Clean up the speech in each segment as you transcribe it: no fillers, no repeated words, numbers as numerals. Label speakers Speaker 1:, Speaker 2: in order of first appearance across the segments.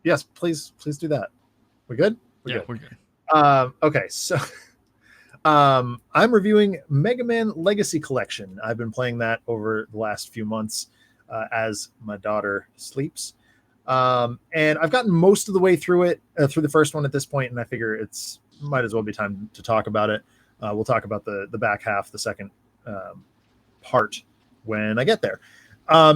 Speaker 1: Yes, please do that. We good?
Speaker 2: We're good.
Speaker 1: Okay, so I'm reviewing Megaman Legacy Collection. I've been playing that over the last few months as my daughter sleeps. And I've gotten most of the way through it, through the first one at this point, and I figure it's might as well be time to talk about it. We'll talk about the back half, the second part, when I get there.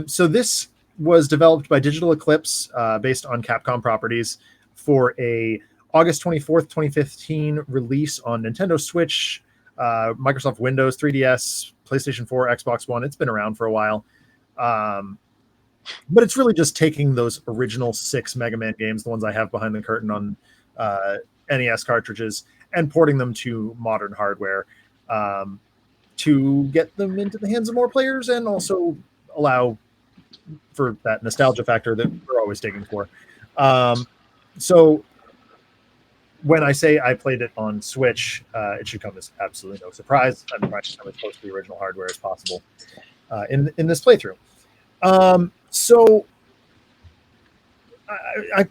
Speaker 1: So this was developed by Digital Eclipse, based on Capcom properties, for a August 24th, 2015 release on Nintendo Switch, Microsoft Windows, 3DS, PlayStation 4, Xbox One. It's been around for a while. But it's really just taking those original 6 Mega Man games, the ones I have behind the curtain on NES cartridges, and porting them to modern hardware to get them into the hands of more players and also allow for that nostalgia factor that we're always digging for. So when I say I played it on Switch, it should come as absolutely no surprise. I'm trying to come as close to the original hardware as possible in this playthrough. So I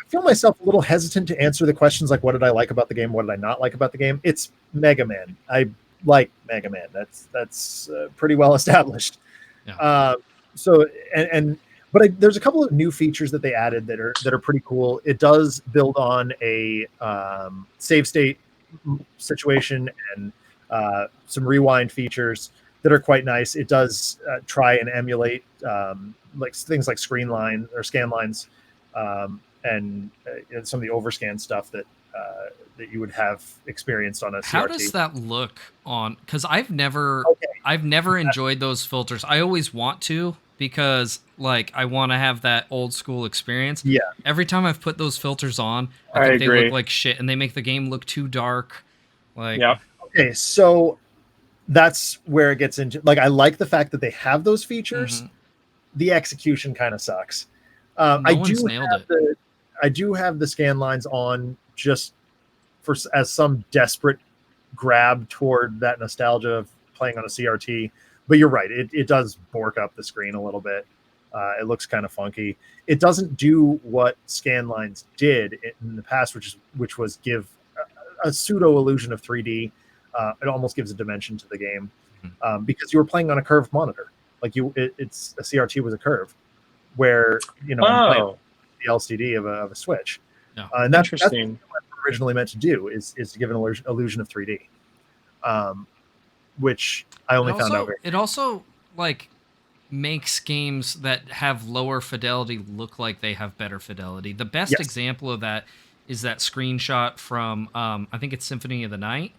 Speaker 1: feel myself a little hesitant to answer the questions like, what did I like about the game? What did I not like about the game? It's Mega Man. I like Mega Man. That's pretty well established.
Speaker 2: Yeah.
Speaker 1: But there's a couple of new features that they added that are pretty cool. It does build on a save state situation and some rewind features that are quite nice. It does try and emulate like things like screen line or scan lines, and some of the overscan stuff that you would have experienced on a CRT.
Speaker 2: How does that look on? Because I've never enjoyed those filters. I always want to, because like I want to have that old school experience.
Speaker 1: Yeah.
Speaker 2: Every time I've put those filters on, I think they look like shit, and they make the game look too dark. Like,
Speaker 3: yeah.
Speaker 1: Okay, so that's where it gets into. Like, I like the fact that they have those features.
Speaker 2: Mhm.
Speaker 1: The execution kind of sucks.
Speaker 2: No one's nailed it.
Speaker 1: I do have the scan lines on just as some desperate grab toward that nostalgia of playing on a CRT. But you're right, it does bork up the screen a little bit. It looks kind of funky. It doesn't do what scan lines did in the past, which was give a pseudo illusion of 3D. It almost gives a dimension to the game, because you were playing on a curved monitor. Like it's a CRT was a curve, where I'm playing the LCD of a Switch.
Speaker 2: Yeah.
Speaker 1: And that's
Speaker 3: Interesting.
Speaker 1: what it originally meant to do is to give an illusion of 3D, which I only found out.
Speaker 2: It also like makes games that have lower fidelity look like they have better fidelity. The best example of that is that screenshot from I think it's Symphony of the Night,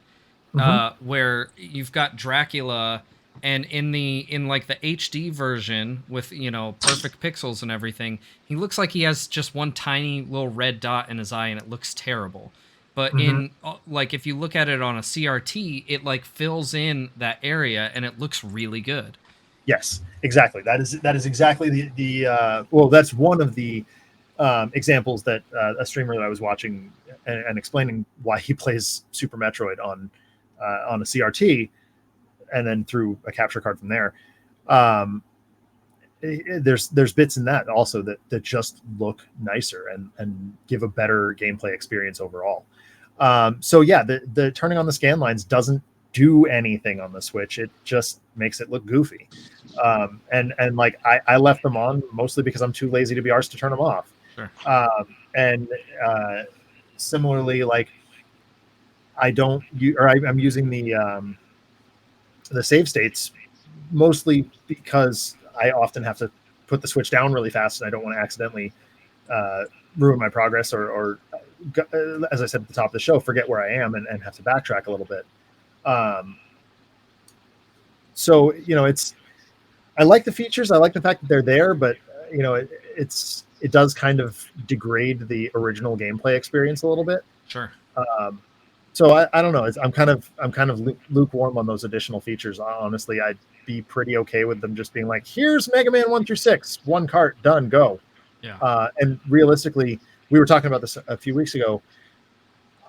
Speaker 2: where you've got Dracula, and in like the HD version with perfect pixels and everything, he looks like he has just one tiny little red dot in his eye, and it looks terrible. But in like if you look at it on a CRT, it like fills in that area and it looks really good.
Speaker 1: Yes, exactly. That is exactly the well, that's one of the examples that a streamer that I was watching and explaining why he plays Super Metroid on a CRT, and then through a capture card from there. There's bits in that also that just look nicer and give a better gameplay experience overall. So yeah, the turning on the scan lines doesn't do anything on the Switch. It just makes it look goofy. And like I left them on mostly because I'm too lazy to be arsed to turn them off.
Speaker 2: Sure.
Speaker 1: And similarly, like I'm using the save states mostly because I often have to put the Switch down really fast, and I don't want to accidentally ruin my progress or as I said at the top of the show, forget where I am and have to backtrack a little bit. So I like the features. I like the fact that they're there, but it does kind of degrade the original gameplay experience a little bit.
Speaker 2: Sure.
Speaker 1: So I don't know. I'm kind of lukewarm on those additional features. Honestly, I'd be pretty okay with them just being like, here's Mega Man 1 through 6, one cart, done, go.
Speaker 2: Yeah.
Speaker 1: And realistically, we were talking about this a few weeks ago.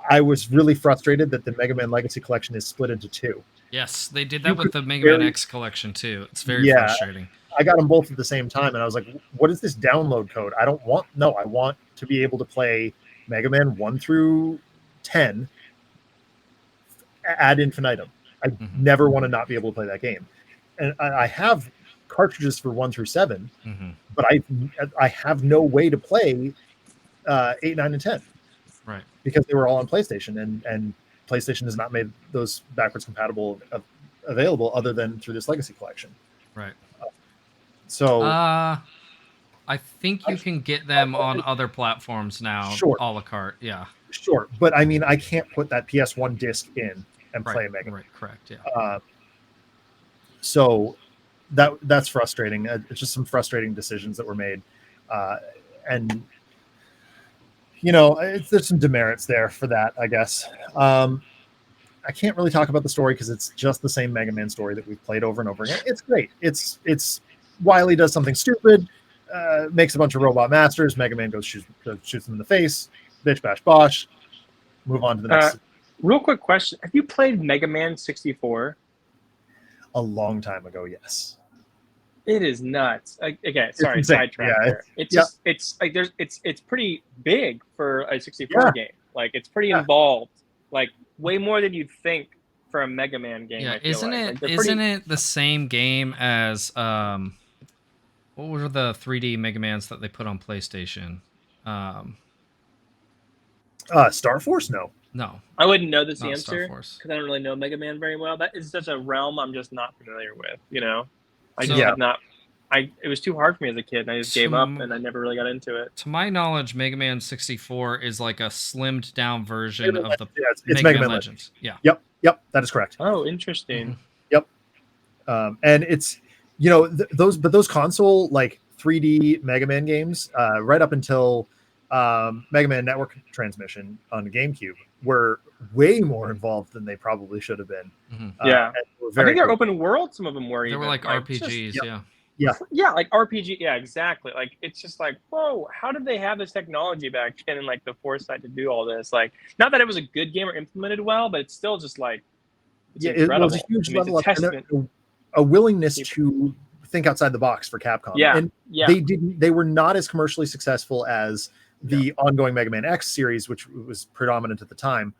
Speaker 1: I was really frustrated that the Mega Man Legacy Collection is split into 2.
Speaker 2: Yes, they did that with the Mega Man X collection too. It's very frustrating.
Speaker 1: I got them both at the same time, and I was like, "What is this download code? I don't want. No, I want to be able to play Mega Man 1 through 10 ad infinitum. I
Speaker 2: Mm-hmm.
Speaker 1: never want to not be able to play that game, and I have cartridges for 1 through 7,
Speaker 2: Mm-hmm.
Speaker 1: but I have no way to play 8, 9, and 10
Speaker 2: Right.
Speaker 1: because they were all on PlayStation, and PlayStation has not made those backwards compatible available other than through this Legacy Collection.
Speaker 2: Right.
Speaker 1: So,
Speaker 2: I think
Speaker 1: I,
Speaker 2: you can get them on other platforms now,
Speaker 1: sure,
Speaker 2: a la carte. Yeah.
Speaker 1: sure, but I mean, I can't put that PS1 disc in and
Speaker 2: Right.
Speaker 1: play Mega.
Speaker 2: Right. Correct. Yeah.
Speaker 1: So that's frustrating. It's just some frustrating decisions that were made, and there's some demerits there for that, I guess. I can't really talk about the story because it's just the same Mega Man story that we've played over and over again. It's great. It's Wily does something stupid, makes a bunch of robot masters. Mega Man goes shoots them in the face. Bitch bash bosh. Move on to the next.
Speaker 3: Real quick question: have you played Mega Man 64?
Speaker 1: A long time ago, yes.
Speaker 3: It is nuts. Again, sorry,
Speaker 1: insane.
Speaker 3: sidetrack
Speaker 1: Yeah,
Speaker 3: there. It's like it's pretty big for a 64 game. Like it's pretty involved. Like way more than you'd think for a Mega Man game.
Speaker 2: Yeah,
Speaker 3: I feel
Speaker 2: isn't it the same game as what were the 3D Mega Mans that they put on PlayStation?
Speaker 1: Star Force? No.
Speaker 3: I wouldn't know this
Speaker 2: Not
Speaker 3: answer
Speaker 2: Star Force.
Speaker 3: because I don't really know Mega Man very well. That is such a realm I'm just not familiar with. I
Speaker 2: So-
Speaker 3: just have not. It was too hard for me as a kid, and I just gave up, and I never really got into it.
Speaker 2: To my knowledge, Mega Man 64 is like a slimmed down version of the
Speaker 1: it's
Speaker 2: Mega Man Legends. Yeah.
Speaker 1: Yep, that is correct.
Speaker 3: Oh, interesting.
Speaker 2: Mhm.
Speaker 1: Yep. And it's those console like 3D Mega Man games, right up until Mega Man Network Transmission on the GameCube, were way more involved than they probably should have been.
Speaker 2: Mhm.
Speaker 3: Yeah. I think they're
Speaker 1: cool.
Speaker 3: open world. Some of them were.
Speaker 2: They were like RPGs.
Speaker 3: Yeah, like RPG. Yeah, exactly. Like it's just like, whoa, how did they have this technology back then and like the foresight to do all this? Like, not that it was a good game or implemented well, but it's still just like, it's incredible.
Speaker 1: It was a huge level
Speaker 3: it's a testament.
Speaker 1: a willingness to think outside the box for Capcom.
Speaker 3: Yeah,
Speaker 1: and they were not as commercially successful as the ongoing Mega Man X series, which was predominant at the time.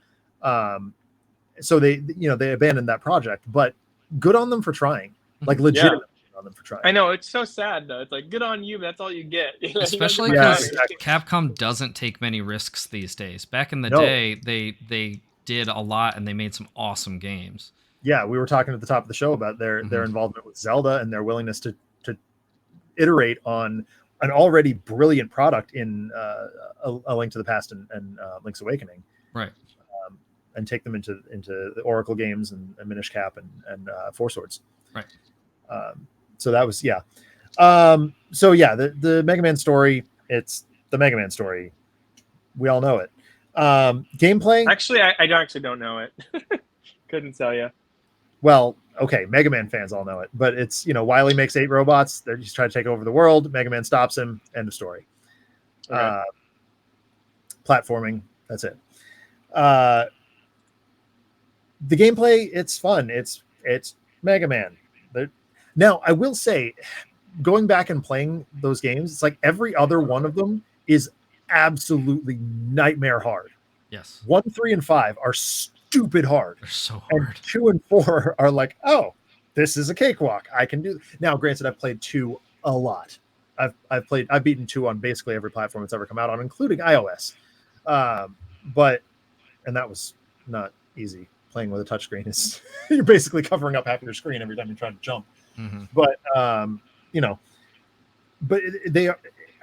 Speaker 1: So they abandoned that project, but good on them for trying. Like legitimately good on them for trying.
Speaker 3: I know, it's so sad though. It's like, good on you, but that's all you get.
Speaker 2: Especially because Capcom doesn't take many risks these days. Back in the day, they did a lot and they made some awesome games.
Speaker 1: Yeah, we were talking at the top of the show about their involvement with Zelda and their willingness to iterate on an already brilliant product in A Link to the Past and Link's Awakening,
Speaker 2: right?
Speaker 1: And take them into the Oracle games and Minish Cap and Four Swords,
Speaker 2: right?
Speaker 1: So that was the Mega Man story. It's the Mega Man story. We all know it. Gameplay.
Speaker 3: Actually, I actually don't know it. Couldn't tell you.
Speaker 1: Well, okay, Mega Man fans all know it, but it's Wily makes 8 robots. They're just trying to take over the world. Mega Man stops him. End of story. Okay. Platforming. That's it. The gameplay, it's fun. It's Mega Man. Now, I will say, going back and playing those games, it's like every other one of them is absolutely nightmare hard.
Speaker 2: Yes.
Speaker 1: 1, 3, and 5 are stupid hard.
Speaker 2: They're so hard.
Speaker 1: And 2 and 4 are like, oh, this is a cakewalk. I can do. Now, granted, I've played 2 a lot. I've beaten 2 on basically every platform it's ever come out on, including iOS. And that was not easy. Playing with a touchscreen is you're basically covering up half your screen every time you're trying to jump.
Speaker 2: Mm-hmm.
Speaker 1: But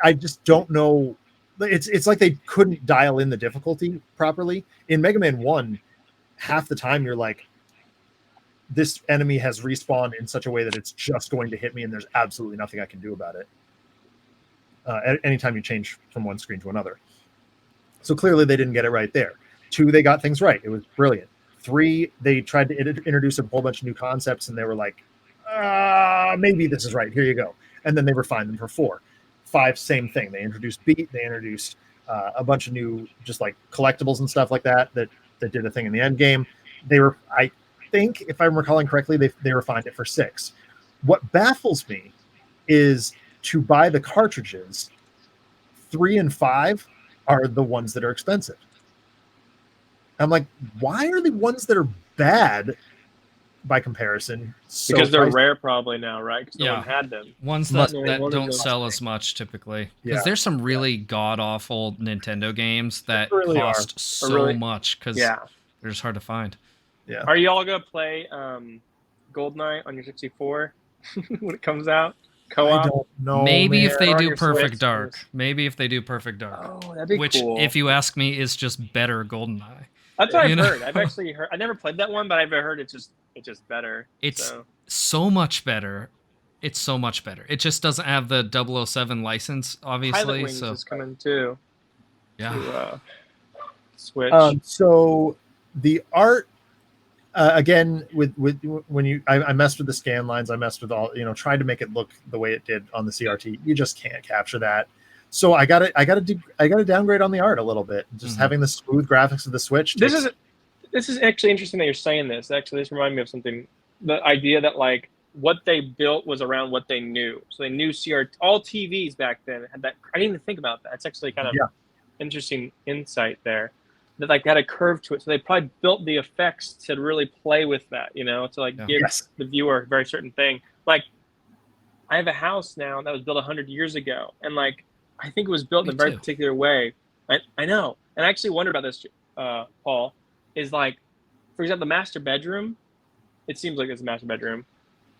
Speaker 1: I just don't know. It's like they couldn't dial in the difficulty properly. In Mega Man 1, half the time you're like, this enemy has respawned in such a way that it's just going to hit me, and there's absolutely nothing I can do about it. Anytime you change from one screen to another. So clearly they didn't get it right there. 2, they got things right. It was brilliant. 3, they tried to introduce a whole bunch of new concepts, and they were like, maybe this is right. Here you go. And then they refined them for 4. 5, same thing. They introduced beat. They introduced a bunch of new, just like collectibles and stuff like that did a thing in the end game. I think, if I'm recalling correctly, they refined it for 6. What baffles me is to buy the cartridges. 3 and 5 are the ones that are expensive. I'm like, why are the ones that are bad by comparison so
Speaker 3: because they're
Speaker 1: pricey?
Speaker 3: rare probably now, right? Because no
Speaker 2: Yeah.
Speaker 3: one had them.
Speaker 2: Ones
Speaker 1: Must
Speaker 2: that,
Speaker 3: be.
Speaker 2: that
Speaker 3: One of
Speaker 2: don't
Speaker 3: them.
Speaker 2: sell as much typically. Because
Speaker 1: Yeah.
Speaker 2: there's some really god awful Nintendo games that
Speaker 1: really
Speaker 2: cost
Speaker 3: Or
Speaker 2: so
Speaker 3: really-
Speaker 2: much because
Speaker 3: Yeah.
Speaker 2: they're just hard to find.
Speaker 1: Yeah.
Speaker 3: Are you all gonna play GoldenEye on your 64 when it comes out?
Speaker 1: I
Speaker 3: Co-op?
Speaker 1: don't know.
Speaker 2: Maybe if
Speaker 1: man.
Speaker 2: they
Speaker 3: Or on
Speaker 2: do
Speaker 3: your
Speaker 2: Perfect
Speaker 3: Switch,
Speaker 2: Dark.
Speaker 3: just-
Speaker 2: Maybe if they do Perfect Dark.
Speaker 3: Oh, that'd be
Speaker 2: Which,
Speaker 3: cool.
Speaker 2: if you ask me, is just better GoldenEye.
Speaker 3: That's what
Speaker 2: you
Speaker 3: I've
Speaker 2: know?
Speaker 3: heard. I've actually heard. I never played that one, but I've heard it's just better.
Speaker 2: It's
Speaker 3: so.
Speaker 2: so much better. It's so much better. It just doesn't have the 007 license, obviously.
Speaker 3: Pilot Wings
Speaker 2: so
Speaker 3: is coming too.
Speaker 2: yeah.
Speaker 3: To, Switch.
Speaker 1: So the art again with when I messed with the scan lines, I messed with all, tried to make it look the way it did on the CRT. You just can't capture that. So I got to downgrade on the art a little bit. Just having the smooth graphics of the Switch.
Speaker 3: This is actually interesting that you're saying this. Actually, this reminded me of something. The idea that like what they built was around what they knew. So they knew CRT. All TVs back then had that. I didn't even think about that. It's actually kind of interesting insight there. That like had a curve to it. So they probably built the effects to really play with that. To like give the viewer a very certain thing. Like I have a house now that was built 100 years ago, and like I think it was built in a very particular way. I know, and I actually wondered about this, Paul. Is like, for example, the master bedroom. It seems like it's a master bedroom,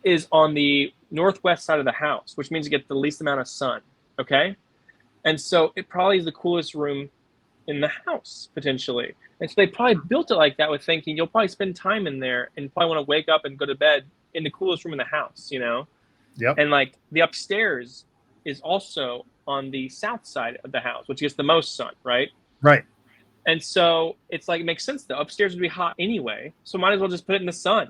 Speaker 3: is on the northwest side of the house, which means you get the least amount of sun. Okay, and so it probably is the coolest room in the house potentially, and so they probably built it like that with thinking you'll probably spend time in there and probably want to wake up and go to bed in the coolest room in the house.
Speaker 1: Yep.
Speaker 3: And like the upstairs is also on the south side of the house, which gets the most sun, right?
Speaker 1: Right.
Speaker 3: And so it's like, it makes sense though. Upstairs would be hot anyway, so might as well just put it in the sun,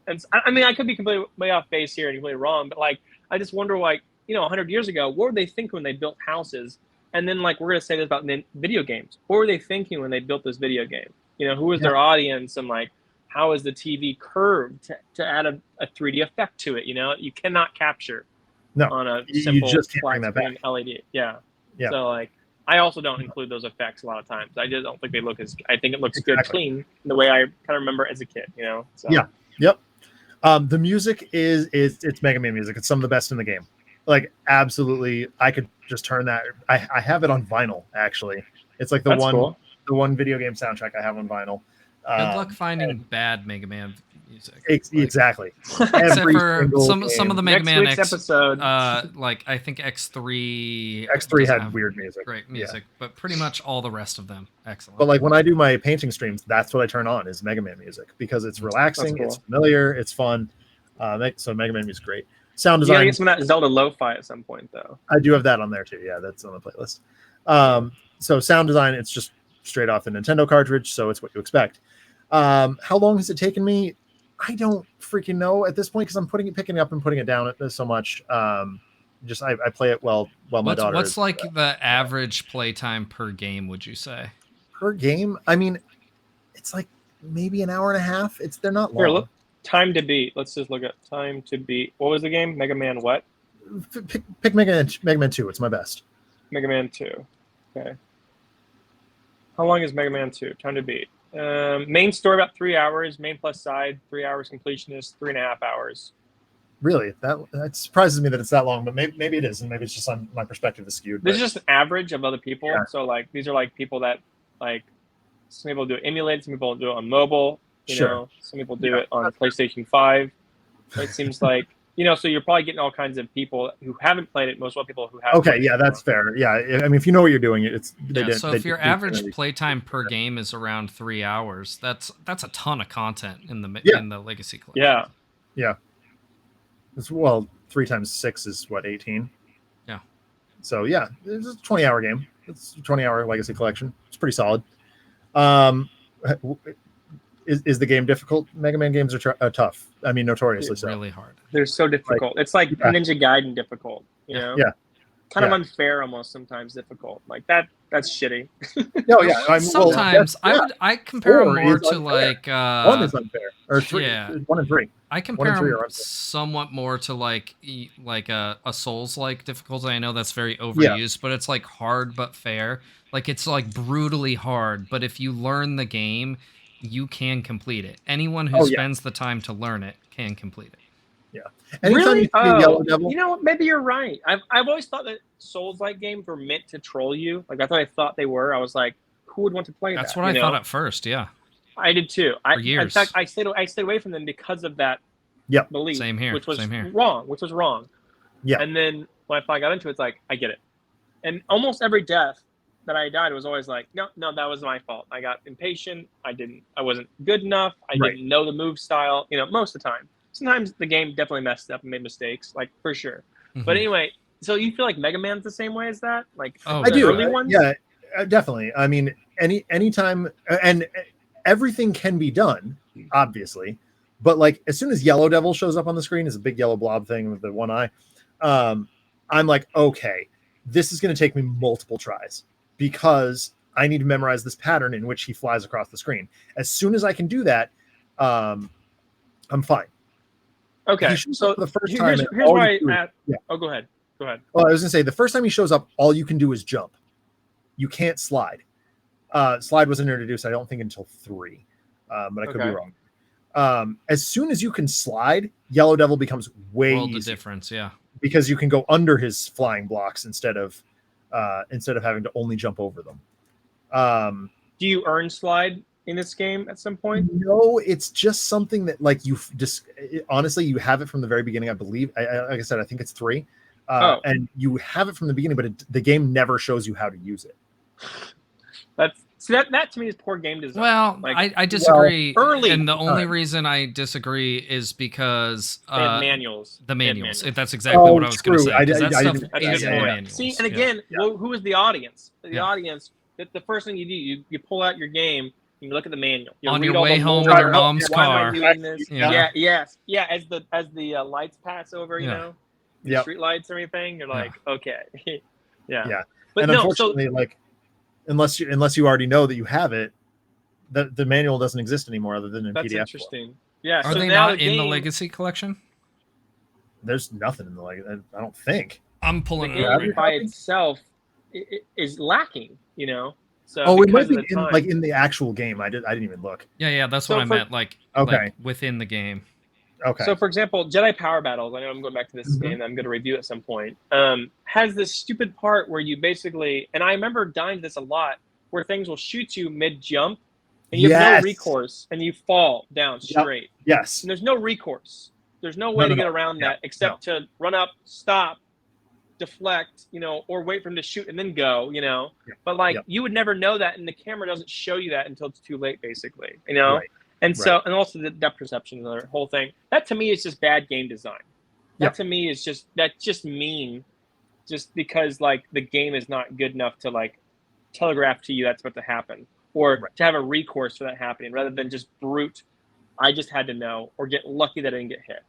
Speaker 3: And I mean, I could be completely way off base here and completely wrong, but like, I just wonder, like, 100 years ago, what were they thinking when they built houses? And then, like, we're gonna say this about video games. What were they thinking when they built this video game? Who was their audience, and like, how is the TV curved to add a 3D effect to it? You cannot capture on a simple
Speaker 1: just can't bring that
Speaker 3: flat
Speaker 1: back.
Speaker 3: screen LED. Yeah. So like, I also don't include those effects a lot of times. I just don't think they look as. I think it looks good, clean, the way I kind of remember as a kid. So.
Speaker 1: Yeah. Yep. The music is it's Mega Man music. It's some of the best in the game. Like absolutely, I could just turn that. I have it on vinyl actually. It's like the one video game soundtrack I have on vinyl.
Speaker 2: Good luck finding bad Mega Man music.
Speaker 1: Exactly.
Speaker 2: Except for some of the Mega Man
Speaker 3: Next week's episode.
Speaker 2: Like I think X3.
Speaker 1: X3 had weird music.
Speaker 2: Great music, but pretty much all the rest of them excellent.
Speaker 1: But like when I do my painting streams, that's what I turn on is Mega Man music because it's relaxing, it's familiar, it's fun. So Mega Man music is great. Sound design.
Speaker 3: You gotta get some of that Zelda lo-fi at some point, though.
Speaker 1: I do have that on there too. Yeah, that's on the playlist. So sound design, it's just straight off the Nintendo cartridge, so it's what you expect. How long has it taken me? I don't freaking know at this point because I'm picking it up and putting it down so much. I play it while my daughter.
Speaker 2: What's like the average playtime per game? Would you say
Speaker 1: per game? I mean, it's like maybe an hour and a half. They're not long.
Speaker 3: Here, look, time to beat. Let's just look at time to beat. What was the game? Mega Man what?
Speaker 1: Pick Mega Man 2. It's my best.
Speaker 3: Mega Man 2. Okay. How long is Mega Man 2? Time to beat. Main story about 3 hours. Main plus side 3 hours. Completionist 3.5 hours.
Speaker 1: Really, that surprises me that it's that long. But maybe it is, and maybe it's just on my perspective is skewed.
Speaker 3: This is just an average of other people. Yeah. So like these are like people that like some people do it emulated, some people do it on mobile. You know, some people do it on PlayStation 5. It seems like. So you're probably getting all kinds of people who haven't played it. Most of the people who have.
Speaker 1: Okay, yeah, that's fair. Yeah, I mean, if you know what you're doing,
Speaker 2: so if your average playtime per game is around 3 hours, that's a ton of content in the Legacy collection.
Speaker 1: Yeah. It's 3 times 6 is what 18.
Speaker 2: Yeah.
Speaker 1: So yeah, it's a 20-hour game. It's a 20-hour Legacy collection. It's pretty solid. Is the game difficult? Mega Man games are tough. I mean, notoriously so.
Speaker 2: Really hard.
Speaker 3: They're so difficult. It's like Ninja Gaiden difficult. You know?
Speaker 1: Yeah.
Speaker 3: Kind of unfair, almost sometimes difficult. Like that's shitty.
Speaker 1: No, yeah.
Speaker 2: Sometimes I compare them more to like
Speaker 1: 1 is unfair, or 3. 1 and 3.
Speaker 2: I
Speaker 1: 1
Speaker 2: compare
Speaker 1: and 3
Speaker 2: them
Speaker 1: are unfair.
Speaker 2: somewhat more to like a Souls-like difficulty. I know that's very
Speaker 1: Yeah.
Speaker 2: overused, but it's like hard but fair. Like it's like brutally hard, but if you learn the game, you can complete it. Anyone who
Speaker 1: Oh yeah,
Speaker 2: spends the time to learn it can complete it.
Speaker 1: yeah. Anytime you
Speaker 3: Really?
Speaker 1: see a yellow
Speaker 3: Oh,
Speaker 1: devil,
Speaker 3: you know what? Maybe you're right. I've always thought that Souls-like games were meant to troll you. Like I thought they were. I was like, who would want to play
Speaker 2: That's
Speaker 3: that?
Speaker 2: what
Speaker 3: You
Speaker 2: I thought
Speaker 3: know?
Speaker 2: at first. Yeah,
Speaker 3: I did too.
Speaker 2: for
Speaker 3: In fact,
Speaker 2: years.
Speaker 3: I stayed away from them because of that
Speaker 1: yep,
Speaker 3: belief,
Speaker 2: Same here.
Speaker 3: which was
Speaker 2: Same here.
Speaker 3: wrong. Which was wrong.
Speaker 1: yeah,
Speaker 3: And then when I finally got into it, it's like I get it. And almost every death that I died was always like, no, that was my fault. I got impatient. I wasn't good enough. I
Speaker 1: right.
Speaker 3: didn't know the move style. You know, most of the time. Sometimes the game definitely messed up and made mistakes, like for sure. But
Speaker 2: Mhm.
Speaker 3: anyway, so you feel like Mega Man's the same way as that? Like
Speaker 2: Oh,
Speaker 3: the
Speaker 1: I do.
Speaker 3: early ones?
Speaker 1: Yeah, definitely. I mean, anytime, and everything can be done, obviously, but like as soon as Yellow Devil shows up on the screen, is a big yellow blob thing with the one eye. I'm like, okay, this is going to take me multiple tries because I need to memorize this pattern in which he flies across the screen. As soon as I can do that, I'm fine. If
Speaker 3: Okay.
Speaker 1: he shows up
Speaker 3: So
Speaker 1: for the first time,
Speaker 3: here's
Speaker 1: and
Speaker 3: here's
Speaker 1: all you
Speaker 3: why
Speaker 1: do is-
Speaker 3: I
Speaker 1: yeah.
Speaker 3: oh go ahead. Go ahead.
Speaker 1: Well, I was gonna say the first time he shows up, all you can do is jump. You can't slide. Slide wasn't introduced, I don't think, until 3, but I could be
Speaker 3: Okay.
Speaker 1: wrong. As soon as you can slide, Yellow Devil becomes way
Speaker 2: world of
Speaker 1: easier
Speaker 2: difference. Yeah.
Speaker 1: because you can go under his flying blocks instead of having to only jump over them.
Speaker 3: Do you earn slide in this game at some point?
Speaker 1: No, it's just something that like you just honestly you have it from the very beginning. I believe, like I said, I think it's 3, and you have it from the beginning, but the game never shows you how to use it.
Speaker 3: That to me is poor game design.
Speaker 2: Well,
Speaker 3: like,
Speaker 2: I disagree.
Speaker 3: early
Speaker 2: and the only
Speaker 1: time.
Speaker 2: reason I disagree is because
Speaker 3: they have manuals.
Speaker 2: the
Speaker 3: They have
Speaker 2: manuals.
Speaker 3: manuals.
Speaker 2: That's exactly
Speaker 1: Oh,
Speaker 2: what I was going to
Speaker 1: true.
Speaker 2: say. Because that
Speaker 1: I
Speaker 2: stuff
Speaker 1: didn't-
Speaker 3: That's a
Speaker 2: is
Speaker 3: good
Speaker 2: in the
Speaker 3: point.
Speaker 2: manuals.
Speaker 3: See, and
Speaker 2: Yeah.
Speaker 3: again, who is the audience? The
Speaker 2: Yeah.
Speaker 3: audience. The first thing you do, you pull out your game, you look at the manual. You
Speaker 2: On
Speaker 3: read
Speaker 2: your
Speaker 3: all
Speaker 2: way
Speaker 3: the
Speaker 2: home
Speaker 3: lore.
Speaker 2: in your mom's
Speaker 3: Why am I
Speaker 2: car.
Speaker 3: doing this?
Speaker 2: Yeah.
Speaker 3: Yeah. As the lights pass over, you
Speaker 2: Yeah.
Speaker 3: know, the
Speaker 1: Yep.
Speaker 3: street lights and everything. You're like, okay,
Speaker 1: Yeah.
Speaker 3: But
Speaker 1: And
Speaker 3: no,
Speaker 1: unfortunately, like unless you already know that you have it, the manual doesn't exist anymore other than in
Speaker 3: that's
Speaker 1: PDF.
Speaker 3: interesting. Yeah.
Speaker 2: Are
Speaker 3: so
Speaker 2: they
Speaker 3: now
Speaker 2: not
Speaker 3: the
Speaker 2: in the
Speaker 3: game,
Speaker 2: Legacy collection?
Speaker 1: There's nothing in the I don't think.
Speaker 2: I'm
Speaker 3: the
Speaker 2: pulling it
Speaker 3: game
Speaker 2: up right
Speaker 3: by
Speaker 2: now.
Speaker 3: itself is lacking. You know. So
Speaker 1: Oh, it might
Speaker 3: because
Speaker 1: be
Speaker 3: of the
Speaker 1: in,
Speaker 3: time.
Speaker 1: like in the actual game. I didn't even look.
Speaker 2: Yeah, that's
Speaker 3: So
Speaker 2: what I
Speaker 3: for-
Speaker 2: meant. Like within the game.
Speaker 1: Okay.
Speaker 3: So, for example, Jedi Power Battles, I know I'm going back to this
Speaker 1: Mhm.
Speaker 3: game that I'm going to review at some point, has this stupid part where you basically, and I remember dying to this a lot, where things will shoot you mid-jump, and you have no
Speaker 1: Yes.
Speaker 3: recourse, and you fall down
Speaker 1: Yep.
Speaker 3: straight.
Speaker 1: Yes.
Speaker 3: And there's no recourse. There's no way
Speaker 1: No,
Speaker 3: to
Speaker 1: no,
Speaker 3: get around
Speaker 1: Yeah,
Speaker 3: that except to run up, stop, deflect, you know, or wait for him to shoot and then go, you know.
Speaker 1: Yeah.
Speaker 3: But, like,
Speaker 1: Yep.
Speaker 3: you would never know that, and the camera doesn't show you that until it's too late, basically, you know?
Speaker 1: Right.
Speaker 3: And so, and also the depth perception, the whole thing. That to me is just bad game design. That
Speaker 1: Yep.
Speaker 3: to me is just mean, just because like the game is not good enough to like telegraph to you that's about to happen, or
Speaker 1: Right.
Speaker 3: to have a recourse for that happening, rather than just brute. I just had to know, or get lucky that I didn't get hit.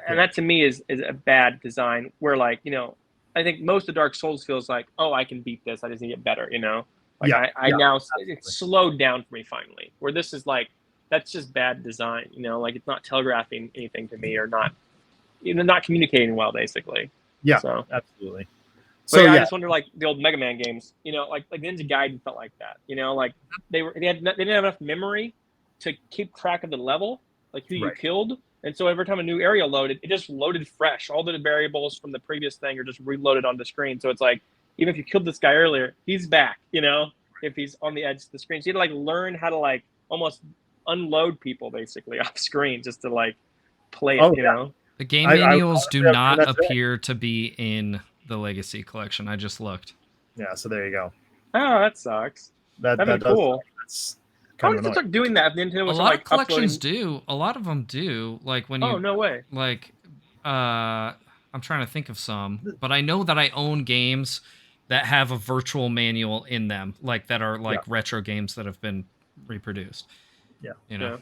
Speaker 3: And that to me is a bad design. Where like, you know, I think most of Dark Souls feels like, oh, I can beat this. I just need to get better. You know, like I now it's slowed down for me finally. Where this is like, that's just bad design, you know, like it's not telegraphing anything to me, or not communicating well, basically.
Speaker 1: Yeah,
Speaker 3: so
Speaker 1: absolutely.
Speaker 3: so
Speaker 1: So
Speaker 3: I
Speaker 1: yeah,
Speaker 3: just wonder, like the old Mega Man games, you know, like Ninja Gaiden felt like that, you know, like they didn't have enough memory to keep track of the level, like who you
Speaker 1: Right.
Speaker 3: killed, and so every time a new area loaded, it just loaded fresh. All the variables from the previous thing are just reloaded on the screen, so it's like even if you killed this guy earlier, he's back, you know, if he's on the edge of the screen. So you had to like learn how to like almost unload people basically off screen just to like play it, you know.
Speaker 2: The game
Speaker 1: I
Speaker 2: manuals do
Speaker 1: honestly,
Speaker 2: not
Speaker 1: that's it.
Speaker 2: appear to be in the Legacy collection. I just looked.
Speaker 1: Yeah, so there you go.
Speaker 3: Oh, that sucks.
Speaker 1: That'd
Speaker 3: been cool.
Speaker 1: That's
Speaker 3: How
Speaker 1: kind
Speaker 3: would
Speaker 1: of
Speaker 3: they
Speaker 1: annoying.
Speaker 3: start doing that if Nintendo
Speaker 2: A
Speaker 3: was
Speaker 2: lot
Speaker 3: like
Speaker 2: of collections
Speaker 3: uploading...
Speaker 2: do. A lot of them do. Like when you
Speaker 3: Oh, no way.
Speaker 2: like I'm trying to think of some, but I know that I own games that have a virtual manual in them, like that are like retro games that have been reproduced.
Speaker 1: Yeah.
Speaker 2: You know.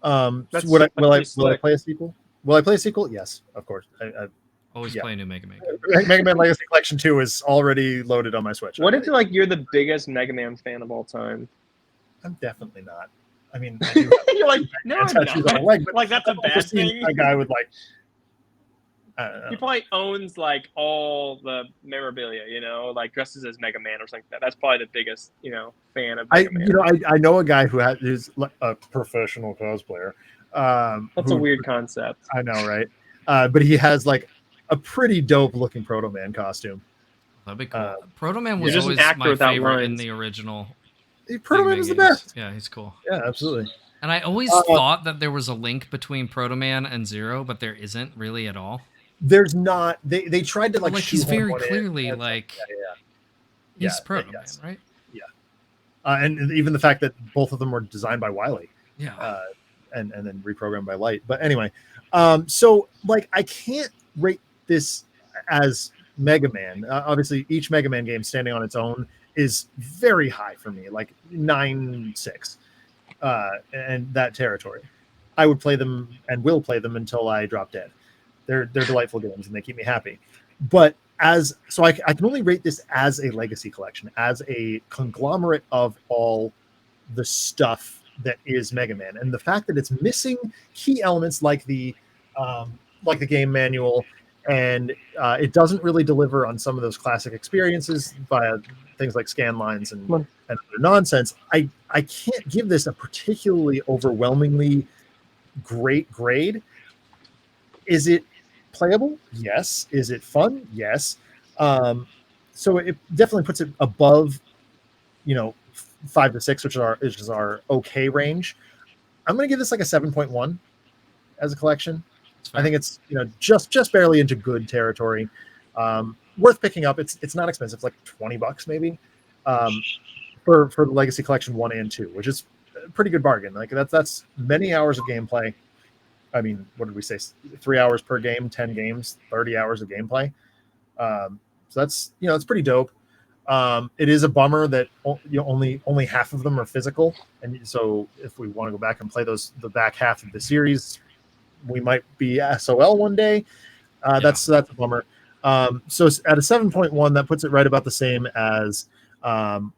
Speaker 1: So
Speaker 3: That's
Speaker 1: will I
Speaker 3: pretty
Speaker 1: will I
Speaker 3: slick.
Speaker 1: play a sequel? Will I play a sequel? Yes, of course.
Speaker 2: Always
Speaker 1: yeah.
Speaker 2: play a new Mega Man.
Speaker 1: Mega Man Legacy Collection 2 is already loaded on my Switch.
Speaker 3: What if like you're the biggest Mega Man fan of all time?
Speaker 1: I'm definitely not. I mean, I do
Speaker 3: You're like, no,
Speaker 1: have
Speaker 3: I'm
Speaker 1: tattoos
Speaker 3: not.
Speaker 1: on a leg, but
Speaker 3: Like that's a
Speaker 1: I've also
Speaker 3: bad
Speaker 1: seen
Speaker 3: thing.
Speaker 1: a guy with like, I don't
Speaker 3: He
Speaker 1: know.
Speaker 3: probably owns like all the memorabilia, you know, like dresses as Mega Man or something like that. That's probably the biggest, you know, fan of Mega Man.
Speaker 1: I know a guy who's like a professional cosplayer.
Speaker 3: That's a
Speaker 1: Who
Speaker 3: weird concept.
Speaker 1: I know, right? But he has like a pretty dope looking Proto Man costume.
Speaker 2: That'd be cool.
Speaker 1: Uh,
Speaker 2: Proto Man
Speaker 1: yeah.
Speaker 2: was
Speaker 3: You're just an
Speaker 2: always
Speaker 3: actor
Speaker 2: my
Speaker 3: without
Speaker 2: favorite in
Speaker 3: lines.
Speaker 2: the original
Speaker 1: Proto
Speaker 2: Mega
Speaker 1: Man
Speaker 2: Man
Speaker 1: is the
Speaker 2: games.
Speaker 1: best.
Speaker 2: Yeah, he's cool.
Speaker 1: Yeah, absolutely.
Speaker 2: And I always thought that there was a link between Proto Man and Zero, but there isn't really at all.
Speaker 1: There's not. They tried to
Speaker 2: But
Speaker 1: like
Speaker 2: like he's
Speaker 1: shoehorn
Speaker 2: very
Speaker 1: one in.
Speaker 2: clearly
Speaker 1: And
Speaker 2: like
Speaker 1: yeah,
Speaker 2: he's Proto Man,
Speaker 1: yes,
Speaker 2: right?
Speaker 1: yeah. And even the fact that both of them were designed by Wiley,
Speaker 2: Yeah.
Speaker 1: and then reprogrammed by Light. But anyway, so like I can't rate this as Mega Man. Obviously, each Mega Man game standing on its own is very high for me, like 9.6, and that territory. I would play them and will play them until I drop dead. They're delightful games and they keep me happy. But I can only rate this as a legacy collection, as a conglomerate of all the stuff that is Mega Man, and the fact that it's missing key elements like the game manual, and it doesn't really deliver on some of those classic experiences via things like scan lines and other nonsense. I can't give this a particularly overwhelmingly great grade. Is it playable? Yes. Is it fun? Yes. So it definitely puts it above, 5 to 6, which is our okay range. I'm going to give this like a 7.1 as a collection. I think it's just barely into good territory. Worth picking up. It's not expensive. It's like $20 maybe, for the Legacy Collection 1 and 2, which is a pretty good bargain. Like that's many hours of gameplay. I mean, what did we say? 3 hours per game, 10 games, 30 hours of gameplay. So that's it's pretty dope. It is a bummer that only half of them are physical, and so if we want to go back and play the back half of the series, we might be SOL one day. That's a bummer. So at a 7.1, that puts it right about the same as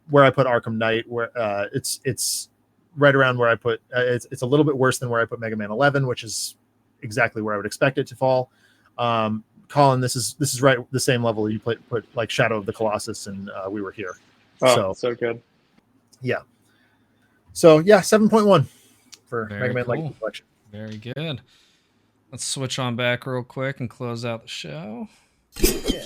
Speaker 1: where I put Arkham Knight, where it's right around where I put. It's a little bit worse than where I put Mega Man 11, which is exactly where I would expect it to fall. Colin, this is right the same level you put like Shadow of the Colossus and We Were Here.
Speaker 3: Oh, so good.
Speaker 1: Yeah. So yeah, 7.1 for
Speaker 2: Very
Speaker 1: Mega Man
Speaker 2: cool.
Speaker 1: Legacy Collection.
Speaker 2: Very good. Let's switch on back real quick and close out the show.
Speaker 1: Yeah.